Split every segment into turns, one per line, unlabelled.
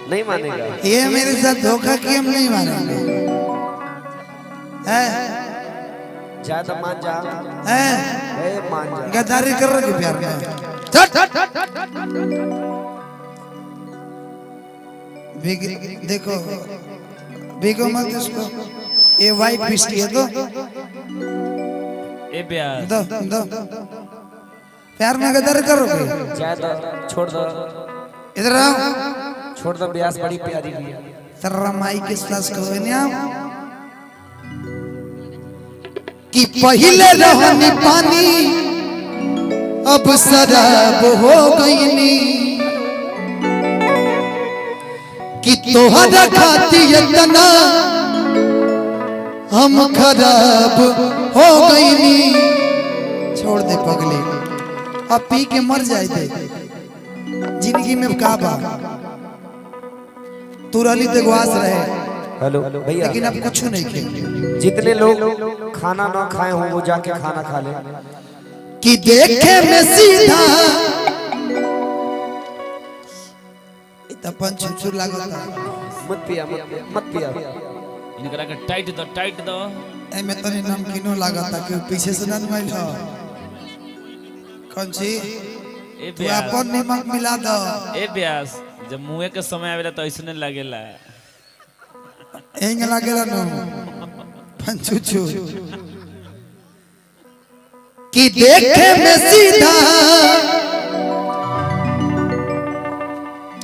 नहीं मानेगा।
ये मेरे साथ धोखा किया, हम नहीं मानेंगे।
ज्यादा मान जा, मान जा।
गद्दारी कर रहे प्यार में। देखो देखो मत इसको, ये वाइट पिस्टी है तो
ए प्यार
दो दो प्यार में गद्दारी करोगे?
ज्यादा छोड़ दो,
इधर आओ,
छोड़ दो। ब्यास बड़ी प्यारी भी है।
तेरा माई किस क्लास को है ना कि पहले रहनी पानी अब शराब हो गई नी, कि तोहरा खाती इतना हम खराब हो गई नी। छोड़ दे पगले, अब पी के मर जाए थे, जिंदगी में का बा तू रली ते गुआस रहे।
हेलो भैया,
लेकिन अब कुछ नहीं किया।
जितने लोग खाना ना खाए हो वो जाके खाना खा ले।
कि देखे में सीधा तपन छुछुर लागता।
मत पिया, मत पिया।
इनकरा के टाइट दो
ए में तनी नमकीनो लागता कि पीछे से नन माइल हो। कौन सी
ए
तू
प्यार
अपन नमक मिला दो।
ए प्यास जब मुंह के समय आवेला तो ऐसने लागेला।
एंग लागेला नो पंचुचु कि देखे में सीधा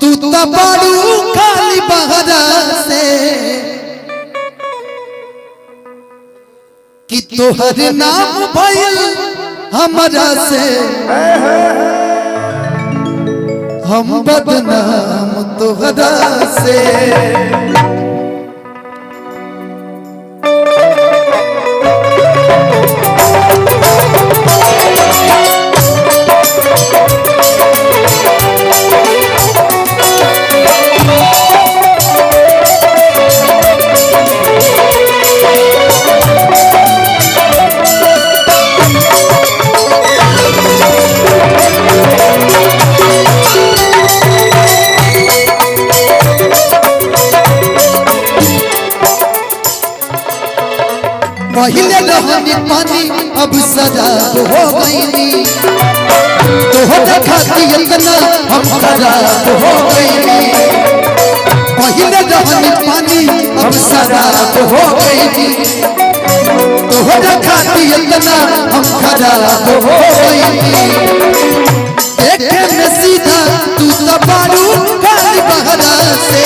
तू तबाड़ू खाली बहरा से, कि तोहर नाम भइल हमरा से हम बदनाम तोहरा से। पहले रहनी पानी अब शराब हो गई नी, तोहरा खाती इतना हम खराब हो गई नी। पहले रहनी पानी अब शराब हो गई नी, तोहरा खाती इतना हम खराब हो गई नी। देखे में सीधा तू तबाड़ू खाली बहरा से,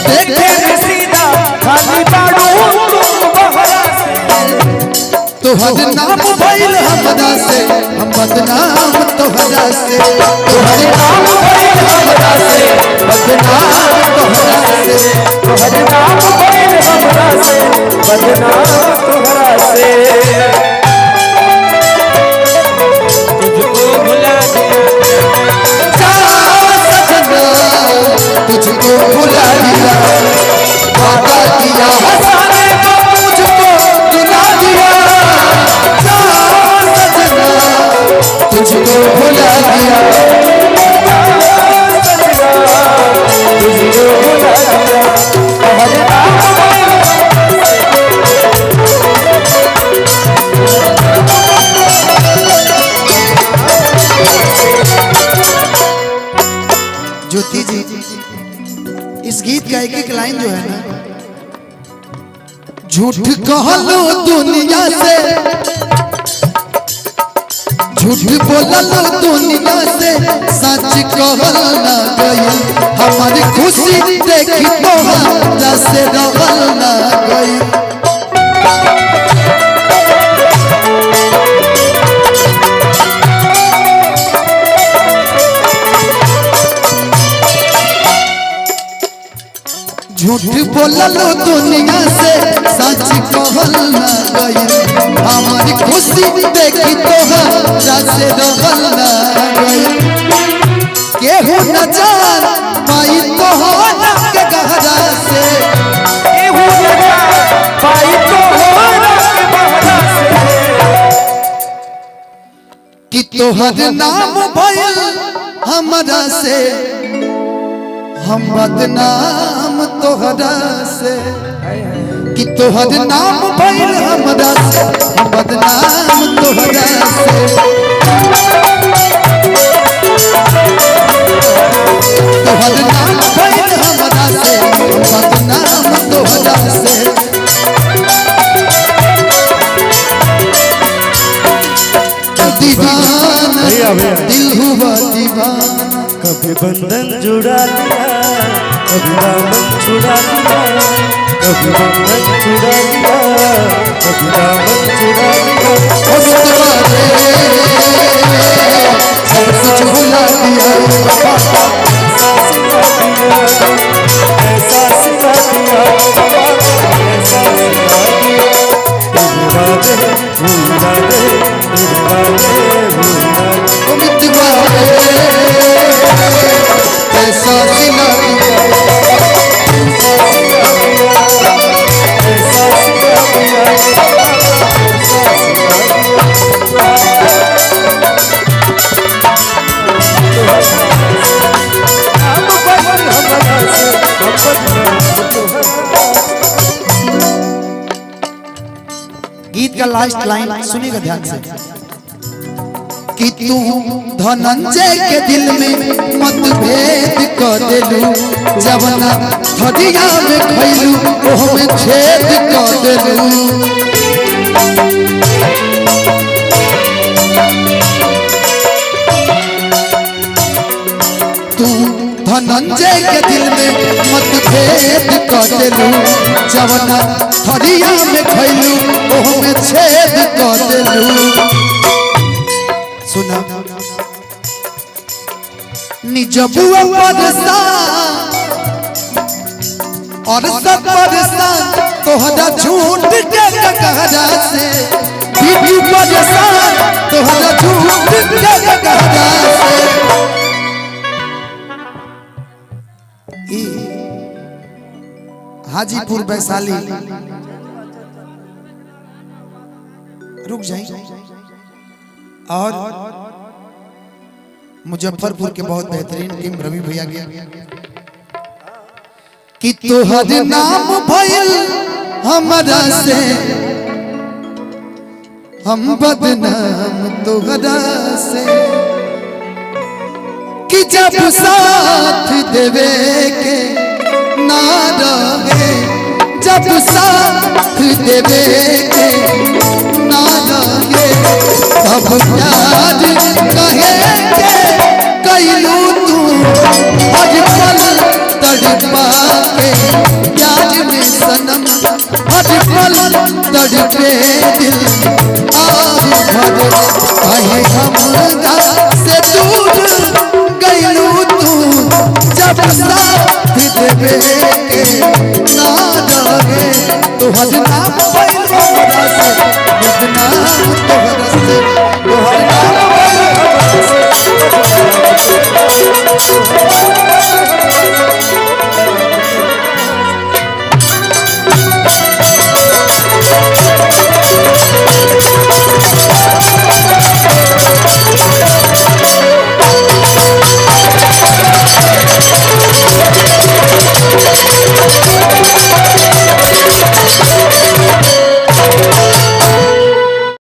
देखे में सीधा खाली बाड़ू तोहर नाम भइल हमरा से हम बदनाम तोहरा से। तोहर नाम भइल हमरा से बदनाम तोहरा से।
तोहर नाम भइल हमरा से बदनाम तोहरा से।
तुझको भुला
जा सजना तुझको भुला दिया, वादा किया हंसाने को मुझको रुला दिया। जा सजना तुझको भुला दिया,
तुझको भुला दिया। तोहर नाम
ज्योति जी, इस गीत का एक एक लाइन जो है ना, झूठ कहलो दुनिया से, झूठ बोललो दुनिया से, सच कहल ना गई। हमारी खुशी देखी तोहरा से रहल ना गई। झूठ बोललो दुनिया से, सच कहल ना गई। हमारी खुशी देखी तोहरा से रहल ना गई। केहू न जान पाई तोहरा के गहरा से,
केहू न जान पाई तोहरा के गहरा से। कि
तोहर नाम भइल हमरा से हम बदनाम तोहरा से कि तोहर नाम भइल हमरा से हम बदनाम तोहरा से तोहर नाम भइल हमरा से हम बदनाम तोहरा से दीवाना दिल हुआ दीवाना
कभी बंधन जुड़ा लिया कभी दामन छुड़ा लिया कभी बंधन छुड़ा लिया कभी दामन छुड़ा लिया
सब कुछ भुला दिया
ऐसा सिला दिया ऐसा सिला दिया तेरे वादे भूला दे तेरे वादे भूला दे
मितवा ऐसा सिला दिया
ऐसा सिला दिया
गीत का लास्ट लाइन सुनिएगा ध्यान से कि तू धनंजय के दिल में मतभेद कर देलू जवना थदिया में खैलू ओह में छेद कर देलू तू धनंजय के दिल में मतभेद कर देलू जवना थदिया में खैलू ओह में छेद कर देलू सुना निज बुआ परेशान और सब परेशान तोहरा झूठ के कहरा से बीबी परेशान तोहरा झूठ के कहरा से ई हाजीपुर वैशाली रुक जाए और मुजफ्फरपुर के बहुत बेहतरीन टीम रवि भैया के कि तोहर नाम भइल हमरा से हम बदनाम तोहरा से कि जब साथ देवे के ना रहे जब साथ देवे के ना रहे तब प्यार कहे के कैलू तू हर पल तड़पा के प्यार में सनम हर पल तड़पे दिल आह भर कहे हमरा से दूर गैलू तू जब साथ देवे के ना रहे तोहर नाम भइल हमरा से बदनाम तोहरा से तोहर नाम भइल हमरा से